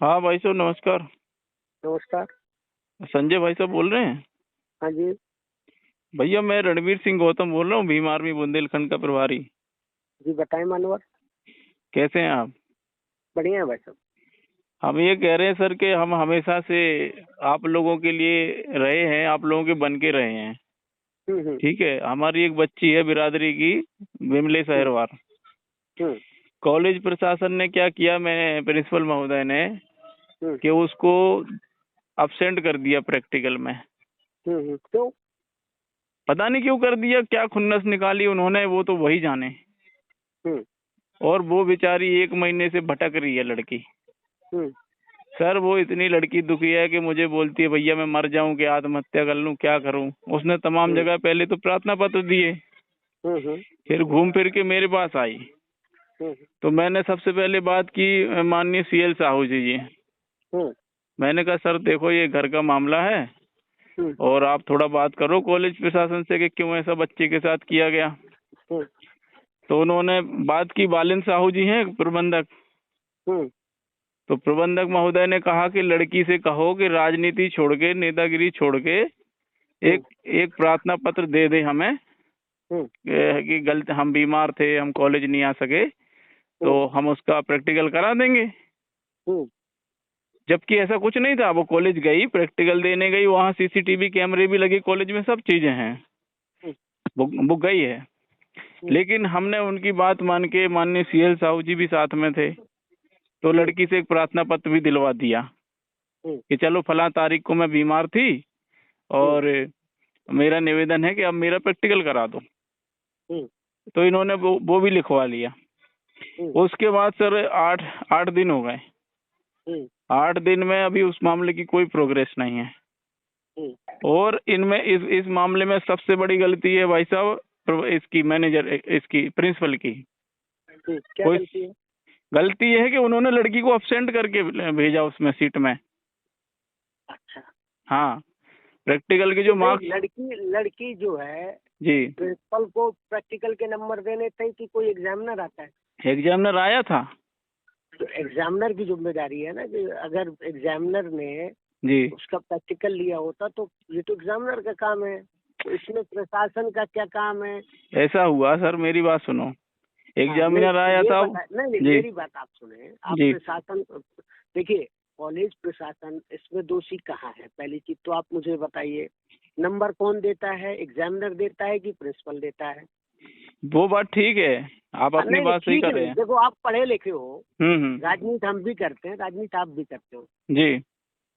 हाँ भाई साहब, नमस्कार। नमस्कार। संजय भाई साहब बोल रहे हैं? हाँ जी। भैया मैं रणवीर सिंह गौतम बोल रहा हूँ, भीम आर्मी बुंदेलखंड का प्रभारी। जी बताएं मानवर। कैसे हैं आप? बढ़िया है भाई साहब। हम ये कह रहे हैं सर कि हम हमेशा से आप लोगों के लिए रहे हैं, आप लोगों के बन के रहे हैं। हम्म। ठीक है, हमारी एक बच्ची है बिरादरी की, विमलेश हम्म। अहिरवार। हम्म। कॉलेज प्रशासन ने क्या किया, मैं प्रिंसिपल महोदय ने, हम्म। कि उसको अब्सेंट कर दिया प्रैक्टिकल में। क्यों? पता नहीं क्यों कर दिया, क्या खुन्नस निकाली उन्होंने, वो तो वही जाने। हम्म। और वो बेचारी 1 महीने से भटक रही है लड़की। हम्म। सर वो इतनी लड़की दुखी है कि मुझे बोलती है भैया मैं मर जाऊं कि आत्महत्या कर लूं, क्या करूं। उसने तमाम हम्म। जगह पहले तो प्रार्थना पत्र दिए, हम्म। फिर घूम फिर के मेरे पास आई। हम्म। तो मैंने सबसे पहले बात की माननीय सीएल साहू जी। हम्म। मैंने कहा सर देखो ये घर का मामला है, हम्म। और आप थोड़ा बात करो कॉलेज प्रशासन से कि क्यों ऐसा बच्चे के साथ किया गया। हम्म। तो उन्होंने बात की, बालिन साहू जी हैं प्रबंधक। हम्म। तो प्रबंधक महोदय ने कहा कि लड़की से कहो कि राजनीति छोड़ के, नेतागिरी छोड़ के एक एक प्रार्थना पत्र दे दे हमें, हम्म। कि गलत हम बीमार थे, हम कॉलेज नहीं आ सके, तो हम उसका प्रैक्टिकल करा देंगे। हम्म। जबकि ऐसा कुछ नहीं था। वो कॉलेज गई, प्रैक्टिकल देने गई, वहाँ सीसीटीवी कैमरे भी लगे कॉलेज में, सब चीजें हैं, हम्म। वो गई है। लेकिन हमने उनकी बात मान के, माननीय सीएल साहू जी भी साथ में थे, तो लड़की से एक प्रार्थना पत्र भी दिलवा दिया कि चलो फला तारीख को मैं बीमार थी और मेरा निवेदन है कि अब मेरा प्रैक्टिकल करा दो। तो इन्होंने वो भी लिखवा लिया। उसके बाद सर 8 दिन हो गए। 8 दिन में अभी उस मामले की कोई प्रोग्रेस नहीं है। और इनमें इस मामले में सबसे बड़ी गलती है भाई साहब इसकी, मैनेजर, इसकी प्रिंसिपल की। क्या कोई गलती है? गलती ये है कि उन्होंने लड़की को अब्सेंट करके भेजा उसमें सीट में। अच्छा। हाँ, प्रैक्टिकल के जो तो मार्क्स। लड़की जो है, जी, प्रिंसिपल को प्रैक्टिकल के नंबर देने थे कि कोई एग्जामिनर आता है? एग्जामिनर आया था। तो एग्जामिनर की जिम्मेदारी है ना कि अगर एग्जामिनर ने जी, उसका प्रैक्टिकल लिया होता तो ये तो एग्जामिनर का काम है। तो इसमें प्रशासन का क्या काम है? ऐसा हुआ सर, मेरी बात सुनो। हाँ, नहीं एग्जामिनर आया ये था। बता, नहीं जी मेरी बात आप सुने। आप जी प्रशासन, देखिए कॉलेज प्रशासन इसमें दोषी कहाँ है? पहली चीज तो आप मुझे बताइए, नंबर कौन देता है? एग्जामिनर देता है कि प्रिंसिपल देता है? वो बात ठीक है, आप अपनी नहीं नहीं, बात सही ठीक कर रहे नहीं, हैं। देखो आप पढ़े लिखे हो, हम्म। राजनीति हम भी करते हैं, राजनीति आप भी करते हो, जी।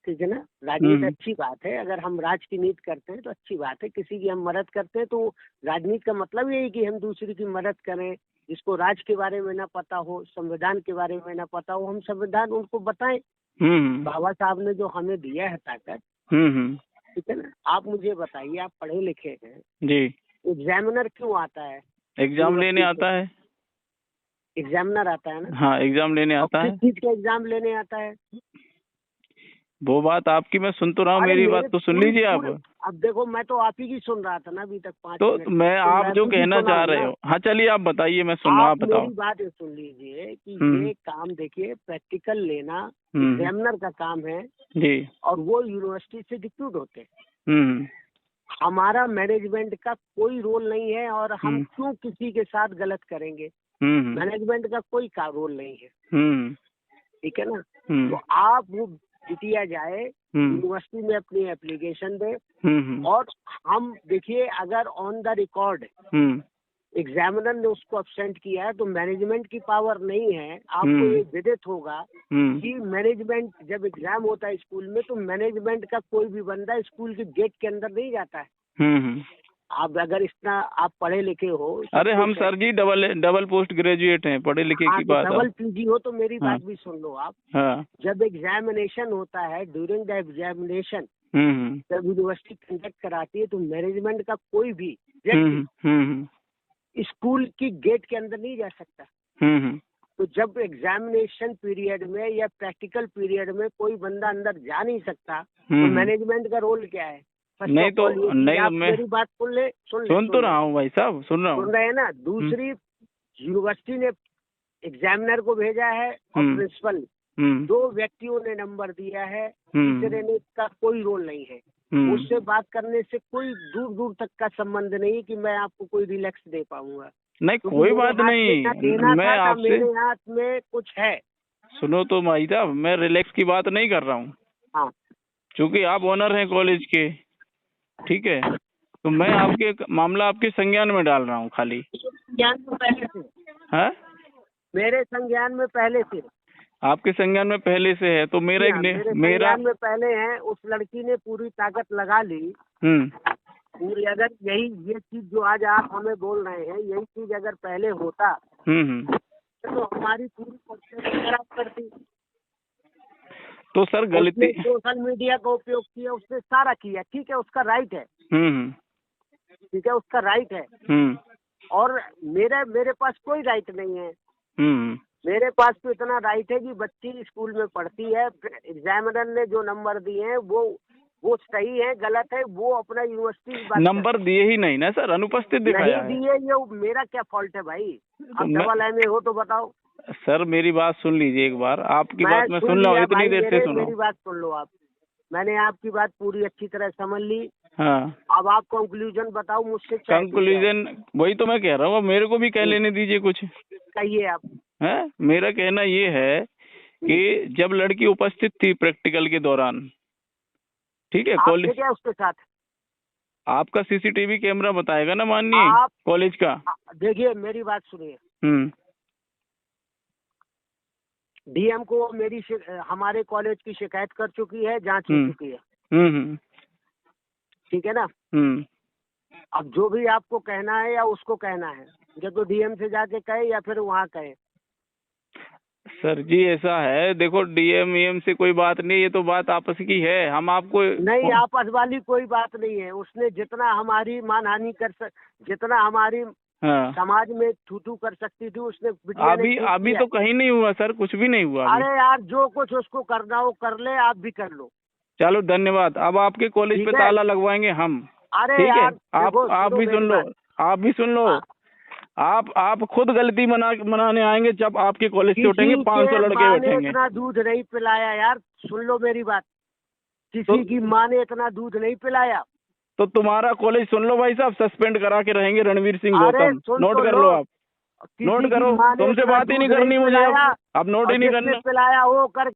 ठीक है ना? राजनीति हम्म। अच्छी बात है, अगर हम राज की नीति करते हैं तो अच्छी बात है। किसी की हम मदद करते हैं तो राजनीति का मतलब यही कि हम दूसरे की मदद करें। जिसको राज के बारे में ना पता हो, संविधान के बारे में ना पता हो, हम संविधान उनको बताएं। हम्म। बाबा साहब ने जो हमें दिया है ताकत, हम्म। ठीक है ना? आप मुझे बताइए, आप पढ़े लिखे हैं, जी, एग्जामिनर क्यों आता है? एग्जाम लेने यूनिवर्सिटी आता से है। एग्जामिनर आता है ना? हाँ, एग्जाम लेने और आता किस है। चीज का एग्जाम लेने आता है? वो बात आपकी मैं सुन तो रहा हूँ, अरे मेरी मेरे बात तो सुन पूरी लीजिए आप। पूरी, अब देखो मैं तो आप ही की सुन रहा था ना अभी तक 5 मिनट तो तक, मैं, तो आप मैं जो भी कहना चाह सुनाऊं रहे ना। हो, हाँ चलिए आप बताइए, मैं सुन रहा, आप आप बताओ। मेरी बात ये सुन लीजिए कि हम्म। ये काम, देखिए प्रैक्टिकल लेना हम्म। एग्जामिनर का काम है, जी। और वो यूनिवर्सिटी से डिप्यूट होते हैं। हम्म। हमारा मैनेजमेंट का कोई रोल नहीं है, और हम हम्म। क्यों किसी के साथ गलत करेंगे? हम्म। मैनेजमेंट का कोई का रोल नहीं है, हम्म। ठीक है ना? हम्म। तो आप वो बिटिया जाए हम्म। यूनिवर्सिटी में अपनी एप्लीकेशन दे, हम्म। और हम देखिए अगर on the record hmm. Examiner ने उसको अब्सेंट किया है तो मैनेजमेंट की पावर नहीं है। आपको हम्म। ये विदित होगा कि मैनेजमेंट, जब एग्जाम होता है स्कूल में, तो मैनेजमेंट का कोई भी बंदा स्कूल के गेट के अंदर नहीं जाता है। हम्म। आप अगर इतना आप पढ़े लिखे हो, अरे सब हम कुछ है। सर जी डबल पोस्ट ग्रेजुएट हैं, पढ़े लिखे हाँ, की तो बात है। डबल पीजी हो तो मेरी हाँ। बात भी सुन लो आप। हाँ। जब एग्जामिनेशन होता है, ड्यूरिंग द एग्जामिनेशन हम्म। जब यूनिवर्सिटी कंडक्ट कराती है, तो मैनेजमेंट का कोई भी हम्म। व्यक्ति हम्म। स्कूल की गेट के अंदर नहीं जा सकता। हम्म। तो जब एग्जामिनेशन पीरियड में या प्रैक्टिकल पीरियड में कोई बंदा अंदर जा नहीं सकता, तो मैनेजमेंट का रोल क्या है? फर्स्ट नहीं ऑफ तो ऑल ये चीज नहीं, आप मैं मेरी बात सुन तो रहा हूँ भाई साहब, सुन रहा हूँ। सुन रहे हैं ना? दूसरी, यूनिवर्सिटी ने एग्जामिनर को भेजा है और हम्म। प्रिंसिपल दो व्यक्तियों ने नंबर दिया है, तीसरे ने का कोई रोल नहीं है। उससे बात करने से कोई दूर दूर तक का संबंध नहीं है कि मैं आपको कोई रिलैक्स दे पाऊंगा। नहीं कोई बात नहीं, मैं आपसे मेरे हाथ में कुछ है। सुनो तो भाई साहब, मैं रिलैक्स की बात नहीं कर रहा हूँ। हाँ, क्योंकि आप ओनर हैं कॉलेज के, ठीक है, तो मैं आपके मामला आपके संज्ञान में डाल रहा हूँ खाली। संज्ञान में पहले से है, मेरे संज्ञान में पहले से, आपके संज्ञान में पहले से है, तो मेरा मेरे संज्ञान में पहले है। उस लड़की ने पूरी ताकत लगा ली पूरी। अगर ये चीज जो आज आप हमें बोल रहे हैं, यही चीज अगर पहले होता तो हमारी पूरी पर्सनैलिटी खराब करती। तो सर गलती, सोशल मीडिया का उपयोग किया, उसने सारा किया, ठीक है, उसका राइट है। ठीक है, उसका राइट है। और मेरे पास कोई राइट नहीं है। मेरे पास तो इतना राइट है कि बच्ची स्कूल में पढ़ती है, एग्जामिनर ने जो नंबर दिए हैं वो सही है गलत है, वो अपना यूनिवर्सिटी नंबर दिए ही नहीं ना सर, अनुपस्थित दिखाया है। दिए, ये मेरा क्या फॉल्ट है भाई? आप डबल MA हो तो बताओ। सर मेरी बात सुन लीजिए एक बार, आपकी बात मैं सुन रहा हूँ, इतनी देर से सुनो। मेरी बात सुन लो आप। मैंने आपकी बात पूरी अच्छी तरह समझ ली। हाँ, अब आप कंक्लूजन बताओ मुझसे। कंक्लूजन वही तो मैं कह रहा हूँ, मेरे को भी कह लेने दीजिए कुछ। कहिए आप। है, मेरा कहना ये है कि जब लड़की उपस्थित थी प्रैक्टिकल के दौरान, ठीक है, कॉलेज क्या उसके साथ आपका CCTV कैमरा बताएगा ना माननीय कॉलेज का। देखिए मेरी बात सुनिए। DM को हमारे कॉलेज की शिकायत कर चुकी है, जांच हो चुकी है। ठीक है ना। अब जो भी आपको कहना है या उसको कहना है, या तो DM से जाके कहे या फिर वहाँ कहे। सर जी ऐसा है, देखो DM से कोई बात नहीं, ये तो बात आपस की है। हम आपको नहीं, आपस वाली कोई बात नहीं है। उसने जितना हमारी मानहानि जितना हमारी समाज में थूथू कर सकती थी उसने। अभी तो कहीं नहीं हुआ सर, कुछ भी नहीं हुआ। अरे यार, जो कुछ उसको करना हो कर ले, आप भी कर लो। चलो धन्यवाद। अब आपके कॉलेज पे ताला लगवाएंगे हम। अरे ठीक है, आप भी सुन लो, आप भी सुन लो। आप खुद गलती मनाने आएंगे जब आपके कॉलेज से उठेंगे, 500 लड़के बैठेंगे। इतना दूध नहीं पिलाया यार, सुन लो मेरी बात। किसी की माँ ने इतना दूध नहीं पिलाया। तो तुम्हारा कॉलेज सुन लो भाई साहब, सस्पेंड करा के रहेंगे रणवीर सिंह गौतम। नोट कर लो, आप नोट करो। तुमसे बात ही नहीं करनी मुझे, अब नोट ही नहीं करना। पिलाया वो कर